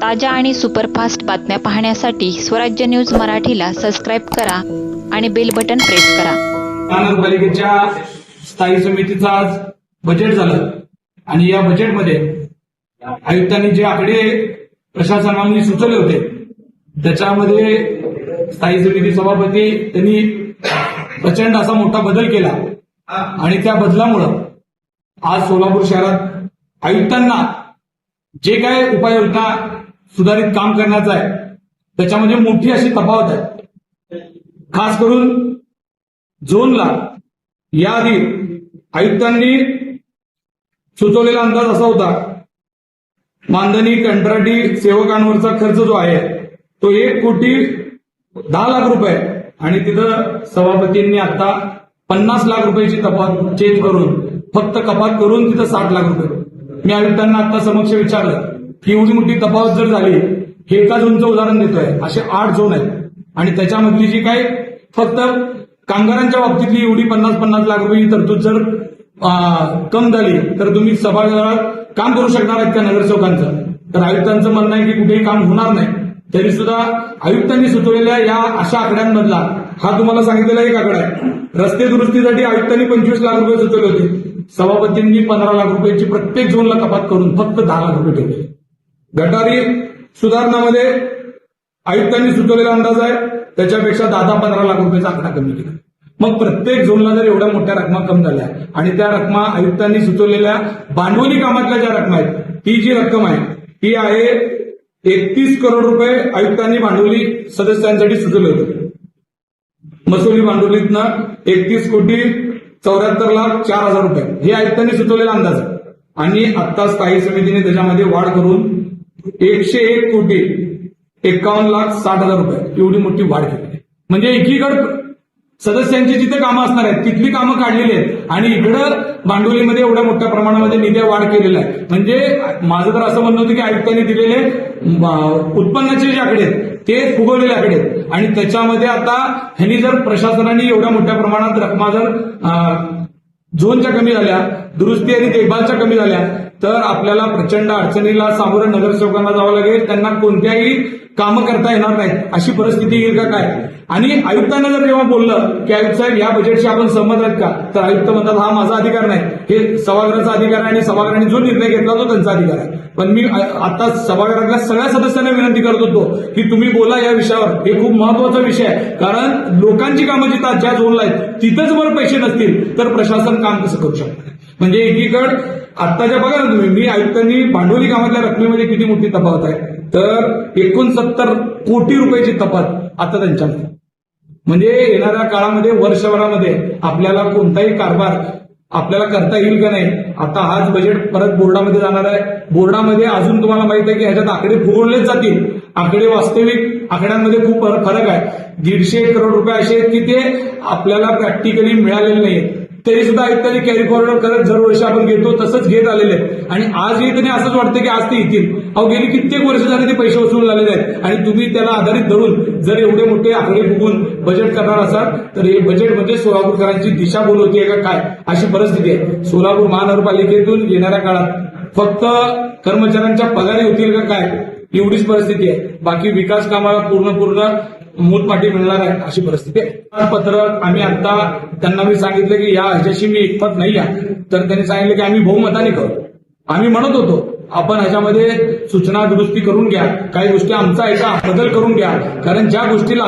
ताज्या आणि सुपरफास्ट बातम्या पाहण्यासाठी स्वराज्य न्यूज मराठीला सबस्क्राईब करा आणि बेल बटन प्रेस करा. महानगरपालिकेच्या स्थायी समितीचं आज बजेट झालं आणि या बजेटमध्ये आयुक्तांनी जे आकडे प्रशासनाने सुचवले होते त्याच्यामध्ये स्थायी समिती सभापती त्यांनी प्रचंड असा मोठा बदल केला आणि त्या बदलामुळं आज सोलापूर शहरात आयुक्तांना जे काय उपाययोजना सुधारित काम करण्याचं आहे त्याच्यामध्ये मोठी अशी तफावत आहे. खास करून झोनला याआधी आयुक्तांनी सुचवलेला अंदाज असा होता, मानधनी कंत्राटी सेवकांवरचा खर्च जो आहे तो 1,10,00,000 रुपये आणि तिथं सभापतींनी आता 50 लाख रुपयाची तफावत चेंज करून फक्त कपात करून तिथं 60 लाख रुपये. मी आयुक्तांना आता समक्ष विचारलं की एवढी मोठी तफावत जर झाली, हे एका झोनचं उदाहरण देतोय, असे 8 झोन आहेत आणि त्याच्यामधली जी काय फक्त कामगारांच्या बाबतीतली एवढी 50 लाख रुपये तरतूद जर कम झाली तर तुम्ही सभागृहात काम करू शकणार आहेत का नगरसेवकांचं? तर आयुक्तांचं म्हणणं आहे की कुठेही काम होणार नाही. तरी सुद्धा आयुक्तांनी सुचवलेल्या या अशा आकड्यांमधला हा तुम्हाला सांगितलेला एक आकडा आहे. रस्ते दुरुस्तीसाठी आयुक्तांनी 25 लाख रुपये सुचवले होते, सभापतींनी 15 लाख रुपयाची प्रत्येक झोनला कपात करून फक्त 10 लाख रुपये ठेवले. गटारी सुधारणामध्ये आयुक्तांनी सुचवलेला अंदाज आहे त्याच्यापेक्षा 10-15 लाख रुपयाचा आकडा कमी केला. मग प्रत्येक झोनला जर एवढ्या मोठ्या रकमा कमी झाल्या आणि त्या रकमा आयुक्तांनी सुचवलेल्या भांडवली कामातल्या ज्या रकमा आहेत, ती जी रक्कम आहे ती आहे 31 करोड रुपये आयुक्तांनी भांडवली सदस्यांसाठी सुचवले होते. महसुली भांडवलीतनं 31,74,04,000 रुपये हे आयुक्तांनी सुचवलेला अंदाज आहे आणि आता स्थायी समितीने त्याच्यामध्ये वाढ करून 101,51,60,000 रुपये एवढी मोठी वाढ केली. म्हणजे एकीकडे सदस्यांची जिथे कामं असणार आहेत तिथली कामं काढलेली आहेत आणि इकडं भांडवलीमध्ये एवढ्या मोठ्या प्रमाणामध्ये निधी वाढ केलेला आहे. म्हणजे माझं तर असं म्हणणं होतं की आयुक्तांनी दिलेले उत्पन्नाचे जे आकडे आहेत ते फुगवलेले आकडे आहेत आणि त्याच्यामध्ये आता ह्यांनी जर प्रशासनाने एवढ्या मोठ्या प्रमाणात रकमा जर झोनच्या कमी झाल्या, दुरुस्ती आणि देखभालच्या कमी झाल्या तर आपल्याला प्रचंड अडचणीला सामोरं नगरसेवकांना जावं लागेल. त्यांना कोणत्याही कामं करता येणार नाहीत अशी परिस्थिती येईल का काय? आणि आयुक्तांना जर जेव्हा बोललं की आयुक्त साहेब या बजेटशी आपण सहमत आहेत का, तर आयुक्त म्हणतात हा माझा अधिकार नाही, हे सभागृहाचा अधिकार आहे आणि सभागृहाने जो निर्णय घेतला तो त्यांचा अधिकार आहे. पण मी आता सभागृहातल्या सगळ्या सदस्यांना विनंती करत होतो की तुम्ही बोला या विषयावर, हे खूप महत्वाचा विषय आहे. कारण लोकांची कामं जिथं ज्या झोनला आहेत तिथंच जर पैसे नसतील तर प्रशासन काम कसं करू शकतं? म्हणजे एकीकडे आत्ताच्या बघा ना तुम्ही, मी आयुक्तांनी भांडवली कामातल्या रकमेमध्ये किती मोठी तफावत आहे, तर 69 कोटी रुपयाची तफावत आता त्यांच्यामध्ये. म्हणजे येणाऱ्या काळामध्ये वर्षभरामध्ये आपल्याला कोणताही कारभार आपल्याला करता येईल का नाही. आता हाच बजेट परत बोर्डामध्ये जाणार आहे. बोर्डामध्ये अजून तुम्हाला माहित आहे की ह्याच्यात आकडे फुगवलेच जातील. आकडे वास्तविक आकड्यांमध्ये खूप फरक आहे. 150 करोड रुपये असे आहेत की ते आपल्याला प्रॅक्टिकली मिळालेले नाहीत. तरी सुद्धा आयुक्तांनी कॅरी फॉरवर्ड करत दरवर्षी आपण घेतो तसंच घेत आलेले आहेत आणि आज येताना असंच वाटतं की आज ते येतील. अहो गेली कित्येक वर्ष झाले ते पैसे वसूल झालेले आहेत आणि तुम्ही त्याला आधारित धरून जर एवढे मोठे आकडे फुगून बजेट करणार असाल तर हे बजेट म्हणजे सोलापूरकरांची दिशाभूल होतीये का काय अशी परिस्थिती आहे. सोलापूर महानगरपालिकेतून येणाऱ्या काळात फक्त कर्मचाऱ्यांच्या पगारी होतील का काय एवढीच परिस्थिती आहे. बाकी विकास कामाला पूर्ण मूलपाठी मिळणार आहे अशी परिस्थिती आहे. पत्र आम्ही आता त्यांना मी सांगितलं की या ह्याच्याशी मी एकमत नाही आहे, तर त्यांनी सांगितलं की आम्ही बहुमताने करू. आम्ही म्हणत होतो आपण ह्याच्यामध्ये सूचना दुरुस्ती करून घ्या, काही गोष्टी आमचा ऐका बदल करून घ्या, कारण ज्या गोष्टीला